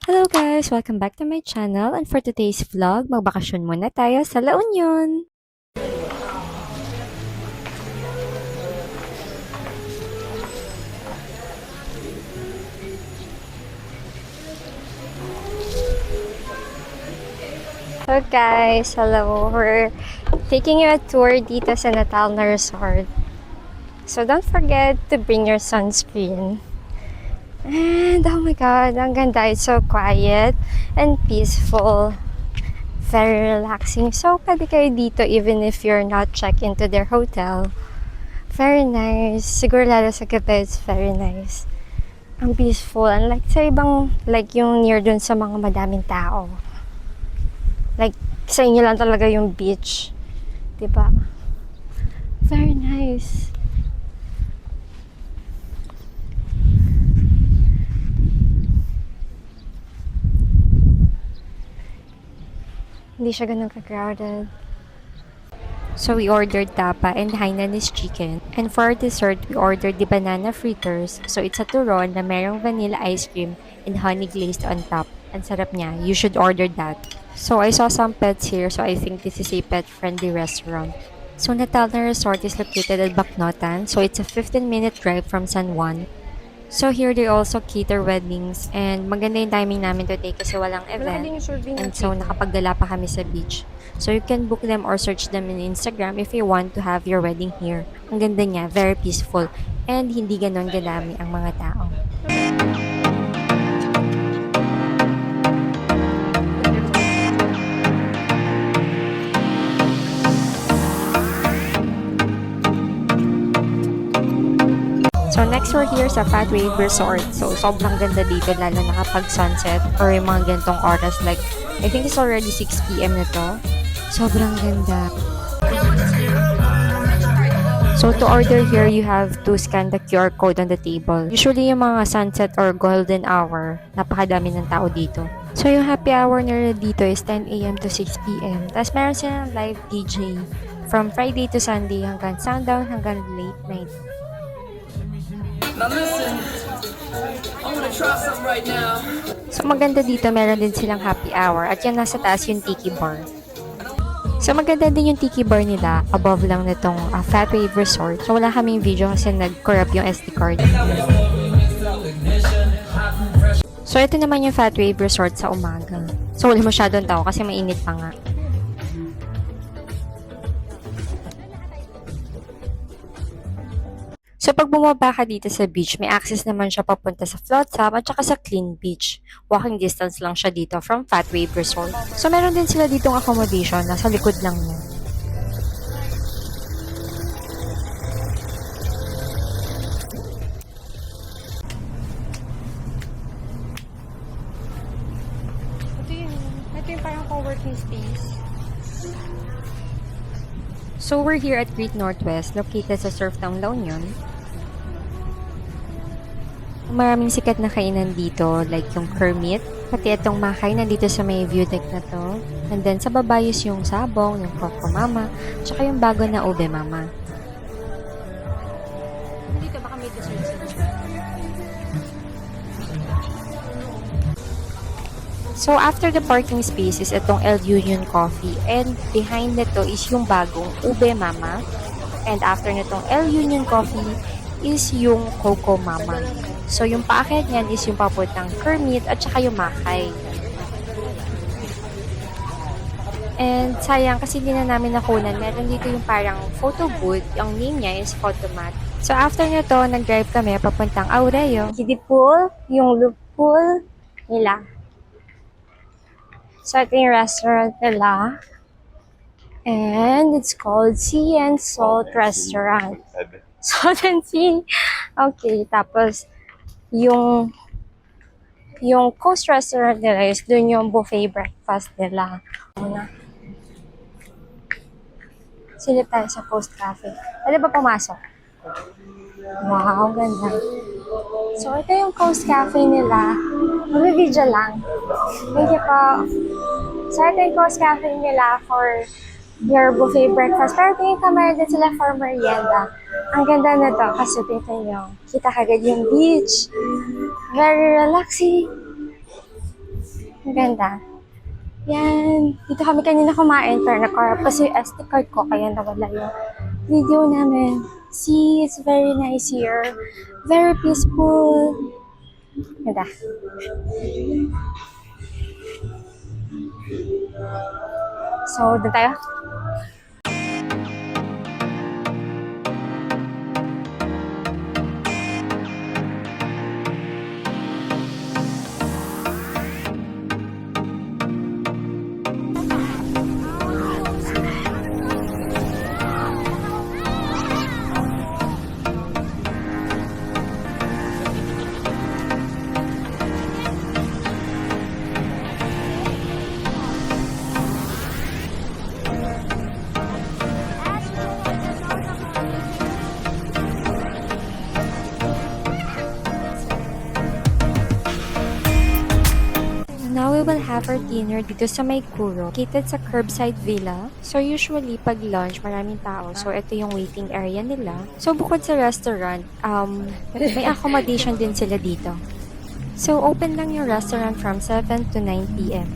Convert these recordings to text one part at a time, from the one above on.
Hello guys! Welcome back to my channel, and for today's vlog, magbakasyon muna tayo sa La Union! So guys, hello! We're taking you a tour dito sa Natal na Resort. So don't forget to bring your sunscreen. And oh my god, ang ganda. It's so quiet and peaceful. Very relaxing. So pwede kayo dito even if you're not checked into their hotel. Very nice. Siguro lalo sa gabi, it's very nice. Ang peaceful. Unlike sa ibang, like yung near dun sa mga madaming tao. Like, sa inyo lang talaga yung beach. Diba? Very nice. Hindi siya ganun ka-crowded. So we ordered tapa and Hainanese chicken. And for our dessert, we ordered the banana fritters. So it's a turon na merong vanilla ice cream and honey glazed on top. Ang sarap niya. You should order that. So I saw some pets here, so I think this is a pet-friendly restaurant. So Natal na Resort is located at Bacnotan. So it's a 15-minute drive from San Juan. So here they also cater weddings and maganda yung timing namin today kasi walang event and so nakapagdala pa kami sa beach. So you can book them or search them in Instagram if you want to have your wedding here. Ang ganda niya, very peaceful and hindi ganon kadami ang mga tao. So next we're here sa Fat Wave Resort. So sobrang ganda dito lalo na kapag sunset or yung mga gantong oras like I think it's already 6 PM na to. Sobrang ganda. So to order here, you have to scan the QR code on the table. Usually yung mga sunset or golden hour, napakadami ng tao dito. So yung happy hour nila dito is 10 AM to 6 PM. Tapos meron silang live DJ from Friday to Sunday hanggang sundown hanggang late night. Now listen, I'm gonna try something right now. So maganda dito, meron din silang happy hour at yan nasa taas yung tiki bar. So maganda din yung tiki bar nila, above lang nitong Fat Wave Resort. So wala kaming video kasi nag-corrupt yung SD card. So ito naman yung Fat Wave Resort sa umaga. So wala masyadong tao kasi mainit pa nga. So pag bumaba ka dito sa beach, may access naman siya papunta sa float tub at saka sa clean beach. Walking distance lang siya dito from Fat Wave Resort. So meron din sila ditong accommodation, nasa likod lang niya. Ito yung parang co-working space. So we're here at Great Northwest, located sa Surftown, La Union. Maraming sikat na kainan dito, like yung Kermit, pati itong mga kainan dito sa may view deck na to. And then sa baba is yung Sabong, yung Coco Mama, tsaka yung bago na Ube Mama. Dito baka may dessert sila. So after the parking space is itong El Union Coffee and behind nito is yung bagong Ube Mama. And after nitong El Union Coffee is yung Coco Mama. So, yung paakyat niyan is yung papuntang Kermit at saka yung Makay. And sayang kasi hindi na namin nakunan. Meron dito yung parang photo booth. Yung name niya is Photomat. So, after nito, nag-drive kami papuntang Aureo. Kiddie pool, yung loop pool nila. So, ito yung restaurant nila. And it's called Sea and Salt Restaurant. Salt and Sea. Okay, tapos yung Coast Restaurant nila is dun yung buffet breakfast nila. Silip tayo sa Coast Cafe. Pwede ba pumasok? Wow, ganda. So, ito yung Coast Cafe nila. Mag-video lang. Thank you po. So, ito yung Coast Cafe nila for your buffet breakfast. Pero tingin ka meron din sila for merienda. Ang ganda na to kasi tingnan nyo. Kita kagad yung beach. Very relaxing. Ganda. Yan. Dito kami kanina kumain pero nakarap kasi yung SD card ko kaya nawala yung video namin. See, it's very nice here. Very peaceful. Ganda. So, doon tayo. Now we will have our dinner dito sa May Kuro, located sa Curbside Villa. So usually pag lunch, maraming tao. So ito yung waiting area nila. So bukod sa restaurant, may accommodation din sila dito. So open lang yung restaurant from 7 to 9 p.m.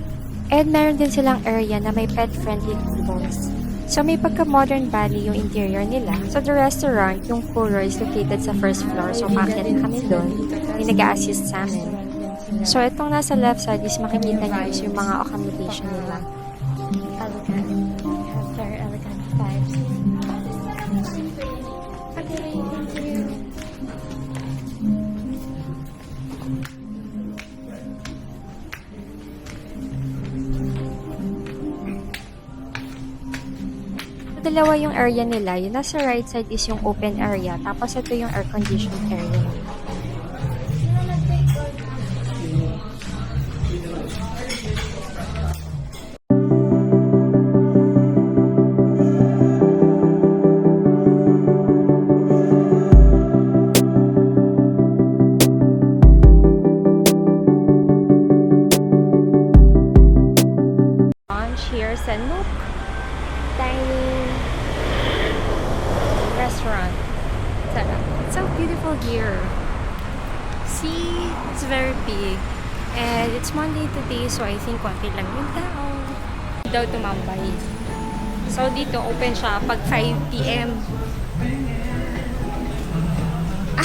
And meron din silang area na may pet-friendly tables. So may pagka-modern valley yung interior nila. So the restaurant, yung Kuro, is located sa first floor. So paakyat kami doon. May nag-a-assist sa amin. So, itong nasa left side is makikita niyo is yung mga accommodation nila. Elegant. Have very elegant vibes. Okay, thank you. Dalawa yung area nila. Yung nasa right side is yung open area. Tapos ito yung air-conditioned area nila. Here sa Nook Dining Restaurant. Sarap. It's so beautiful here. See, it's very big. And it's Monday today, so I think konti lang yung tao. Daw tumambay. So dito open siya pag 5 p.m.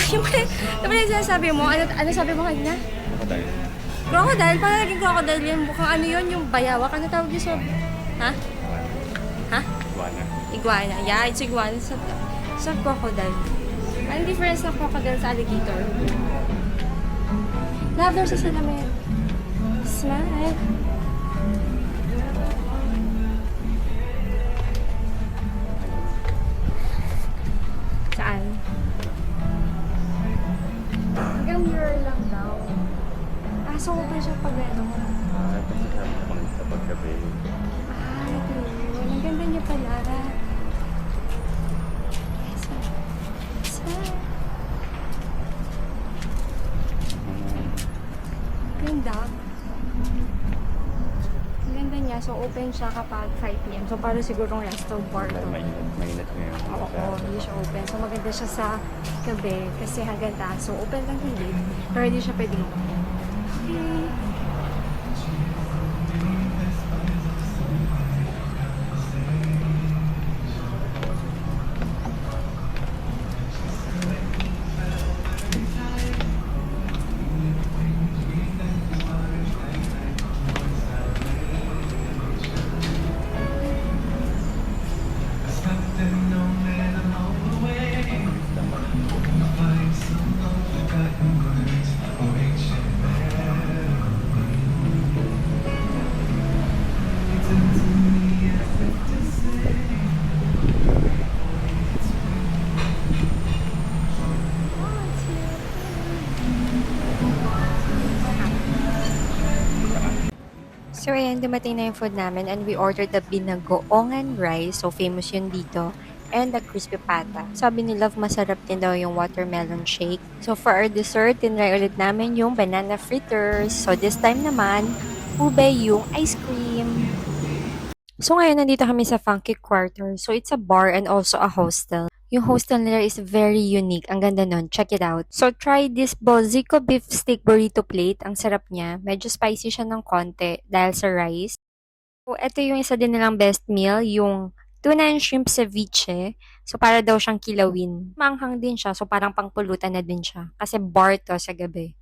Yung yung sinasabi mo? Ano sabi mo kanina? Crocodile? Paano naging crocodile yan? Mukhang ano yun? Yung bayawak? Ano tawag yun sa... Ha? Ha? Iguana. Iguana. Yeah, it's iguana sa crocodile. Anong difference ng crocodile sa alligator? Lavender sa salamin. Smile. Saan? Hanggang mirror lang daw. So, open siya pag ano? Kapag gabi. Ay, good. Ang ganda niya pala. Ganda. Ang ganda niya. So, open siya kapag 5 p.m. So, para sigurong resto bar to. Mainit ngayon. Oo, hindi siya open. So, maganda siya sa gabi kasi hanggang taas. So, open lang hindi. Pero hindi siya pwedeng open. Okay. So, ayan, dumating na yung food namin and we ordered the binagoongan rice. So, famous yun dito. And the crispy pata. Sabi ni Love, masarap din daw yung watermelon shake. So, for our dessert, tinry ulit namin yung banana fritters. So, this time naman, ube yung ice cream. So, ngayon, nandito kami sa Funky Quarter. So, it's a bar and also a hostel. Yung hostel nila is very unique. Ang ganda nun. Check it out. So, try this Bozico beef steak burrito plate. Ang sarap niya. Medyo spicy siya ng konti dahil sa rice. So, ito yung isa din nilang best meal, yung tuna and shrimp ceviche. So, para daw siyang kilawin. Manghang din siya. So, parang pangpulutan na din siya. Kasi bar to sa gabi.